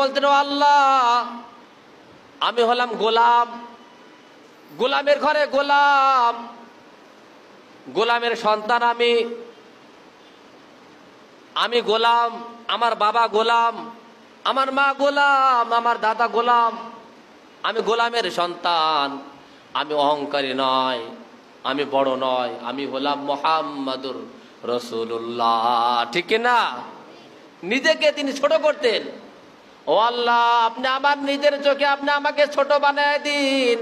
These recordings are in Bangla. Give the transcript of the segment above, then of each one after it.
বলতেন, ও আল্লাহ, আমি হলাম গোলাম, গোলামের ঘরে গোলাম, গোলামের সন্তান আমি গোলাম, আমার বাবা গোলাম, আমার মা গোলাম, আমার দাদা গোলাম, আমি গোলামের সন্তান, আমি অহংকারী নয়, আমি বড় নয়, আমি হলাম মুহাম্মাদুর রাসূলুল্লাহ। ঠিক না? নিজেকে তিনি ছোট করতেন। ও আল্লাহ, আপনি আমার নিজের চোখে আপনি আমাকে ছোট বানিয়ে দিন,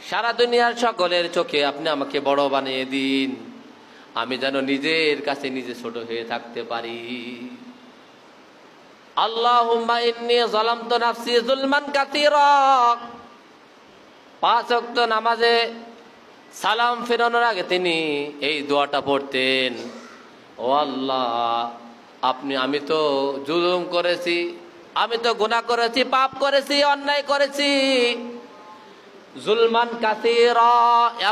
সারা দুনিয়ার সকলের চোখে আপনি আমাকে বড় বানিয়ে দিন, আমি যেন নিজের কাছে নিজে ছোট হয়ে থাকতে পারি। আল্লাহুম্মা ইন্নী যালামতু নাফসি যুলমান কাসীরা। 5 ওয়াক্ত নামাজে সালাম ফেরানোর আগে তিনি এই দোয়াটা পড়তেন, ও আল্লাহ, আমি তো জুলুম করেছি, আমি তো গুনাহ করেছি, পাপ করেছি, অন্যায় করেছি, যুলমান কাসীরা,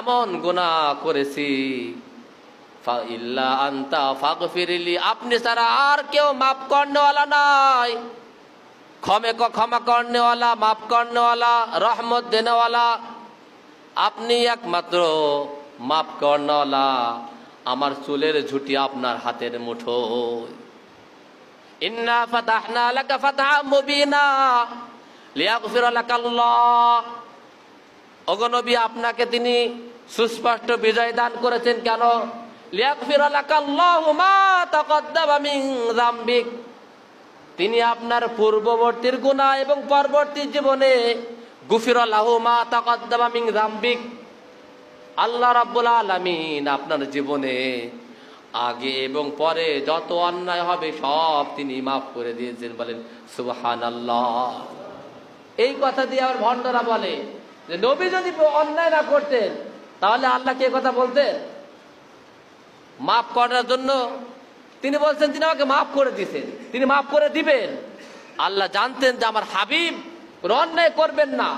এমন গুনাহ করেছি, ফাইল্লা আনতা ফাগফিরলি, আপনি ছাড়া আর কেউ মাফ করনেওয়ালা নাই, ক্ষমা করনেওয়ালা, মাফ করনেওয়ালা, রহমত দেনেওয়ালা আপনি একমাত্র, মাফ করনেওয়ালা। আমার চুলের ঝুঁটি আপনার হাতের মুঠোয়। ইন্না ফাতাহনা লাকা ফাতহাম মুবিনা লিয়াগফিরা লাকাল্লাহ। ওগো নবী, আপনাকে তিনি সুস্পষ্ট বিজয় দান করেছেন কেন? লিয়াগফিরা লাকাল্লাহু মা তাকদ্দামা মিন যামবিক, তিনি আপনার পূর্ববর্তীর গুনাহ এবং পরবর্তী জীবনে গুফিরা লাহু মা তাকদ্দামা মিন যামবিক, আল্লাহ রাব্বুল আলামিন আপনার জীবনে আগে এবং পরে যত অন্যায় হবে সব তিনি মাফ করে দিয়েছেন। বলেন সুবহানাল্লাহ। এই কথা দিয়ে আবার ভণ্ডরা বলে যে নবী যদি অন্যায় না করতেন তাহলে আল্লাহকে এই কথা বলতেন? মাফ করার জন্য তিনি বলছেন তিনি আমাকে মাফ করে দিয়েছেন, তিনি মাফ করে দিবেন। আল্লাহ জানতেন যে আমার হাবিব অন্যায় করবেন না,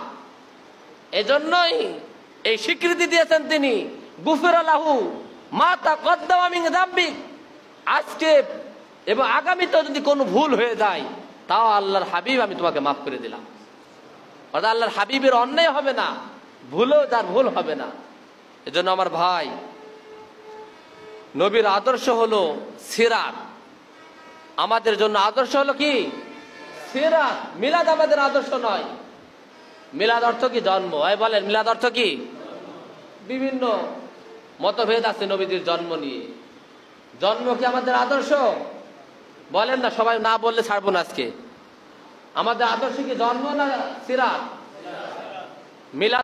এজন্যই এই স্বীকৃতি দিয়েছেন তিনি, গুফিরা লাহু মা তাকদ্দামা মিন যামবিক। আজকে এবং আগামীতেও যদি কোনো ভুল হয়ে যায় তাও আল্লাহর হাবিব, আমি তোমাকে মাফ করে দিলাম। অর্থাৎ আল্লাহর হাবিবের অন্যায় হবে না, ভুলও তার ভুল হবে না। এজন্য আমার ভাই, নবীর আদর্শ হলো সিরাত, আমাদের জন্য আদর্শ হলো কি? সিরাত। মিলাদ আমাদের আদর্শ নয়। মিলাদ অর্থ কি? জন্ম। বলেন, মিলাদ অর্থ কি? বিভিন্ন মতভেদ আছে নবীজির জন্ম নিয়ে। জন্ম কি আমাদের আদর্শ? বলেন না, সবাই না বললে ছাড়বো না আজকে। আমাদের আদর্শ কি জন্ম না সিরাত? মিলাদ